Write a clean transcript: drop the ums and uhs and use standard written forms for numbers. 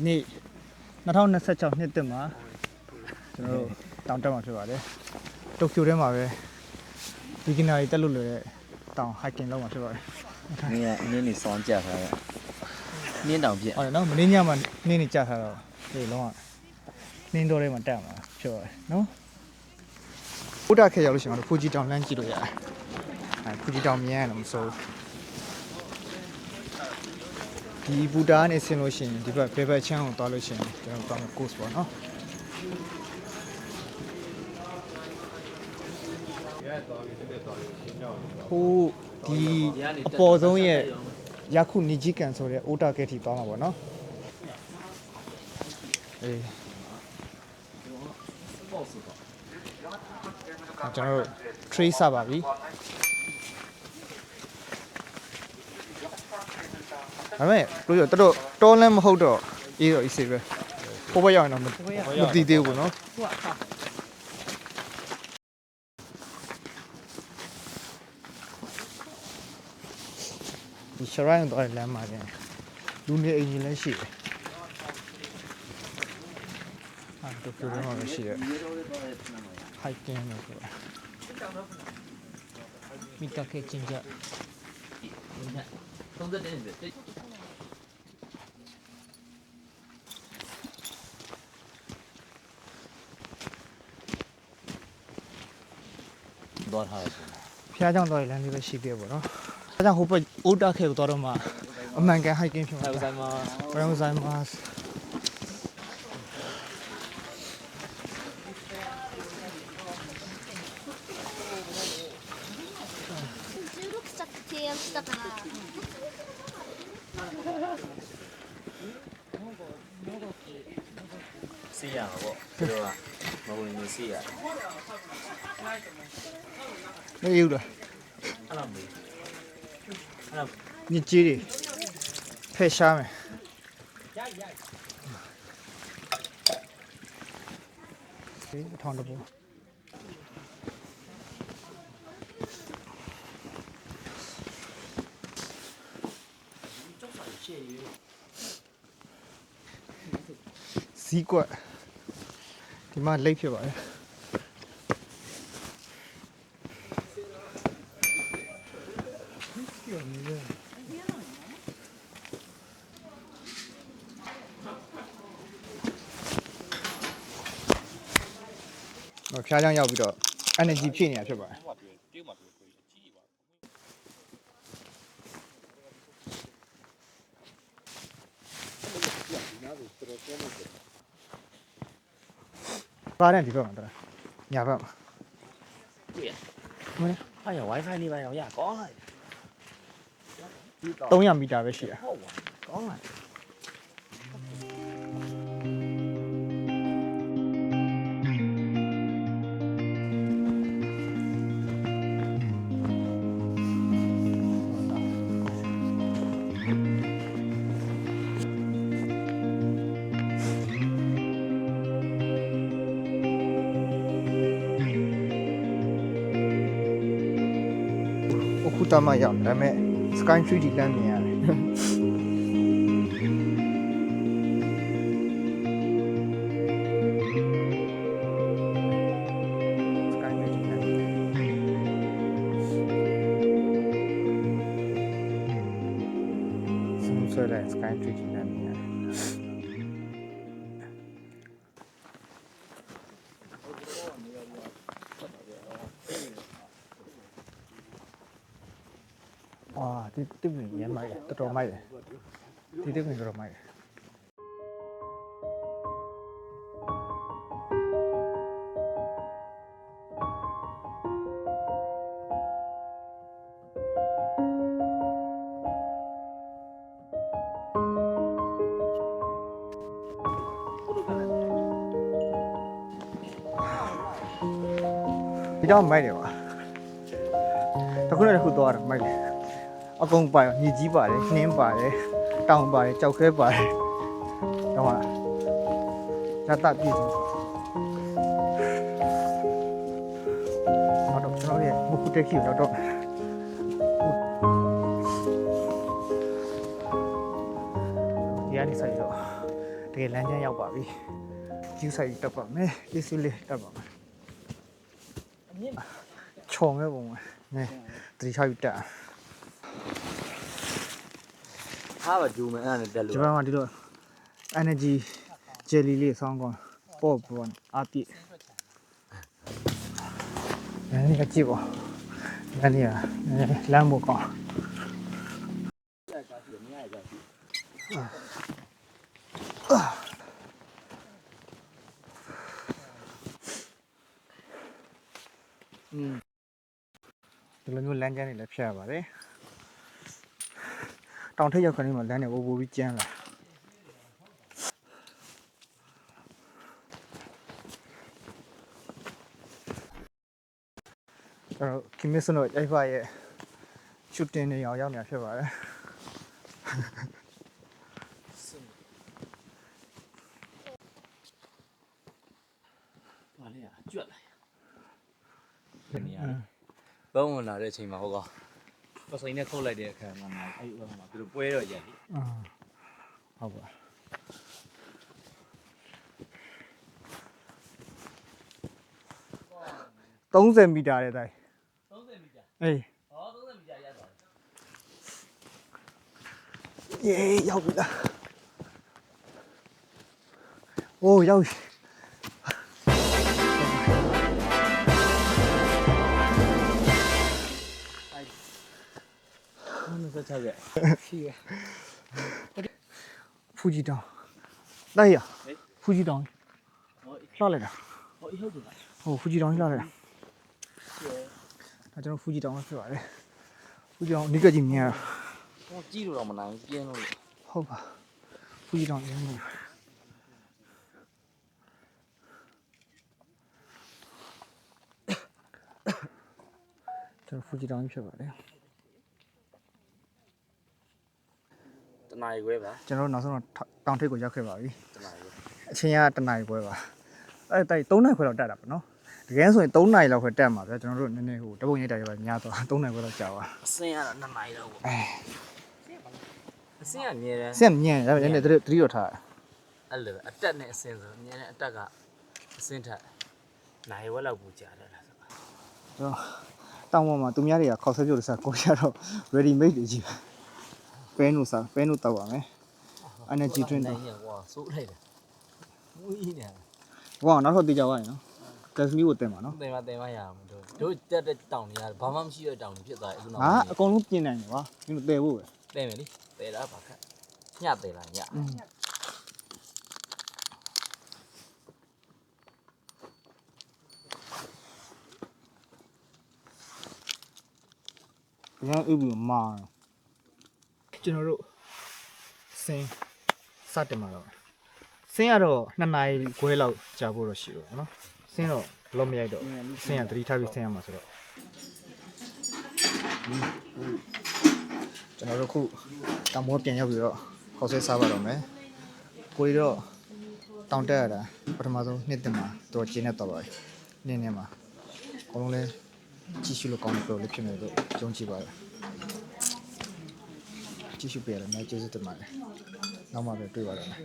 နေ့2026နှစ်တက်မှာကျွန်တော်တို့တောင်တက်မှာဖြစ်ပါတယ်တိုကျိုထဲမှာပဲ beginner တွေတက်လို့လွယ်တဲ့တောင် hiking လုပ်မှာဖြစ်ပါတယ်နင်းနေစောင်းကြထားတယ်နင်းတောင်ပြက်ဟုတ်တယ်နော်မင်းညမှာနင်းနေကြထားတော့ဒီလုံးဝနင်းတော်ထဲမှာတက်မှာဖြစ်ပါတယ်နော်ဘုဒ္ဓခေရောက်လို့ရှိရင်တော့ဖူဂျီတောင်လမ်းကြည့်လို့ရတယ်ဖူဂျီတောင်မြင်ရတယ်မစိုးဒီဘူတာနဲ့ဆင်းလို့ရှိရင်ဒီဘက်ဘယ်ဘက်ချမ်းကိုသွားလို့ရှိရင်ကျွန်တော်တို့ course ပေါ့နော်ဟိုဒီအပေါ်ဆုံးရဲ့ယခုနီဂျီကန်ဆိုတဲ့အိုတာကက်ထီသွားမှာပေါ့နော်အေးကျွန်တော်တို့ trace စပါပြီဒါပေမဲ့တို့ရတော်တော်လည်းမဟုတ်တော့အေးတော့ easy ပဲပေါ်ပေါ်ရောက်ရင်တော့မတည်သေးဘူးနော်ဒီရှရိုင်းတော့လမ်းမှာကျင်လူနေအိမ်ကြီးလည်းရှိတယ်တို့ပြောရမှာရှိတယ် hiking လို့ဆိုတာမိတကချင်းကြသွားထားတယ်ဖျားကြောင်တော့လမ်းလေးပဲရှိသေးပေါ့နော်အဲကြောင့်ဟိုဘက်အိုတာခဲကိုတော့မှအမှန်ကန် hiking ဖြစ်မှာပါဘယ်လိုဆိုင်မှာစီးရမှာပေါ့သူတို့ကမဝင်နေစီးရမယူလားအဲ့လိုမေးအဲ့လိုညကြီးတွေဖယ်ရှားမယ်ဒီထောင်းတဘောဇီးကွက်ဒီမှာလိတ်ဖြစ်ပါတယ်ဖျားချောင်းရောက်ပြီးတော့ energy ဖြည့်နေတာဖြစ်ပါတယ်ပါတယ်ဒီဘက်မှာတရားညာဘက်မှာတွေ့ရမင်းဟာရ wifi လေးပါရောရကောင်းလိုက်300မီတာပဲရှိတာဟုတ်ပါကောင်းလိုက်အခုတမရောက်ဒါပေမဲ့ sky 3D လမ်းမြင်ရတယ်ဆိုတော့ sky 3D လမ်းမြင်ရတယ်ဒီတစ်ဝင်ရမ်းမိုက်တယ်တော်တော်မိုက်တယ်ဒီတစ်ဝင်တော်တော်မိုက်တယ်ဒီတော့မိုက်တယ်ပါတခုနဲ့တခုသွားတာမိုက်တယ်အကုန်ပါညကြီးပါတယ်နှင်းပါတယ်တောင်ပါတယ်ကြောက်ခဲပါတယ်တော့ဟာဇာတပြည့်စုံတော့ကျွန်တော်ရဲ့မခုတက်ခီကိုတော့ဒီကနေဆိုင်တော့တက ကယ်လမ်းကျန်းရောက်ပါပြီကျူးဆိုင်တက်ပါမယ်အေးစီလေးတက်ပါမယ်ခြုံမဲ့ပုံပဲနဲတတိချယူတက် ဟာပါဂျူမယ်အဲ့ဒါနဲ့တက်လို့ ဒီဘက်မှာဒီလို energy jelly လေးဆောင်းကောင်းပေါ့ပေါ့အပြည့်နည်းနည်းကြည့်ပါနည်းနည်းလမ်းပေါ်ကောင်းဒီလိုမျိုးလမ်းကျန်းနေလည်းဖြတ်ရပါတယ်တောင်ထိပ်ရောက်ခဏလေးမှာလမ်းနေပို့ပို့ပြီးကျန်းလာခင်မစ်စနိုအိုက်ဖာရဲ့ရှူတင်နေအောင်ရောက်နေတာဖြစ်ပါတယ် ဟာလေကျွတ်လာနေရတယ်ဘုံဝင်လာတဲ့အချိန်မှာဟုတ်ကောပစိန်နဲ့ခုတ်လိုက်တဲ့အခါမှာအဲ့ဒီဘက်မှာသူတို့ပွဲတော့ရက်ပြီ ဟုတ်ပါ30 မီတာတဲ့တိုင် 30 မီတာ အေး ဟော30 မီတာရသွားတယ် ယေးရောက်ပြီလားโอ้ရောက်ပြီ 26ရက်ရှိရ ဖူဂျီတောင်တိုက်ရ ဟေး ဖူဂျီတောင် ဟော လှလိုက်တာ ဟောအဟုတ်တယ်လား ဟိုဖူဂျီတောင်လှလိုက်တာ ရှိရ ဒါကျွန်တော်ဖူဂျီတောင်ပဲဖြစ်ပါတယ်ဖူဂျီတောင်နိကကြီးမြင်ရတာ ဟောကြည့်လို့တော့မနိုင်ပြင်းလို့ ဟုတ်ပါဖူဂျီတောင်ရင်းနေကျွန်တော်ဖူဂျီတောင်ကြီးဖြစ်ပါတယ် တနားရီခွဲပါ ကျွန်တော်နောက်ဆုံးတော့တောင်ထိပ်ကိုရောက်ခဲ့ပါပြီ တနားရီခွဲ အချိန်ကတနာရီခွဲပါအဲ့တိုက်3နာရီခွဲလောက်တက်တာပေါ့နော်တကယ်ဆိုရင်3နာရီလောက်ခွဲတက်မှာဗျာကျွန်တော်တို့နည်းနည်းဟိုတပုံရိပ်တာရပါများတော့3နာရီခွဲလောက်ကြာပါ အစင်းကတော့2နာရီလောက်ပေါ့အစင်းကအမြဲတမ်း စက်မြင်ရနည်းနည်းသတိတော့ထား အဲ့လိုအတက်နဲ့အစင်းဆိုအမြဲတမ်းအတက်ကအစင်းထက်နိုင်ဝက်လောက်ပူကြတယ်လားဆို ကျွန်တော်တောင်ပေါ်မှာသူများတွေကခေါက်ဆွဲပြုတ်လို့စားကိုရတော့ ready made တွေကြီးပဲနိုစားပဲနိုတောက်ပါမယ် energy drink နိုင်ရဟောစိုးလိုက်တယ်မူးကြီးနေ ဟောနောက်ထပ်တေးကြပါရင်နော်ကက်စမီကိုတင်ပါနော် တင်မရအောင်တို့တက်တဲ့တောင်တွေကဘာမှမရှိတဲ့တောင်တွေဖြစ်သွားတယ်အခုနောက် ငါအကုန်လုံးပြင်နိုင်တယ်ကွာဒီလိုတည်ဖို့ပဲ တဲ့မယ်လေတဲတာပါခက်ညတဲလားည ရန်ဥပ္ပမာကျွန်တော်တို့စင်းစတင်မှာတော့စင်းကတော့2နာရီခွဲလောက်ကြာဖို့တော့ရှိတော့နော်စင်းတော့ဘလို့မရိုက်တော့စင်းကသတိထားပြီးစင်းရမှာဆိုတော့ကျွန်တော်တို့ခုတောင်ပေါ်ပြန်ရောက်ပြီးတော့ခေါက်ဆွဲစားပါတော့မယ်ကိုကြီးတော့တောင်တက်ရတာပထမဆုံးနှစ်တင်မှာတော့ကျင်းနေတော့ပါပြီနေ့မှာအကုန်လုံးလဲကြည့်ရှုလို့ကောင်းတဲ့ပြောလေးဖြစ်နေလို့ကြုံကြည့်ပါရကြည့်ရှုပြရတယ်များကျေးဇူးတင်ပါတယ်နောက်မှပဲတွေ့ပါတော့မယ်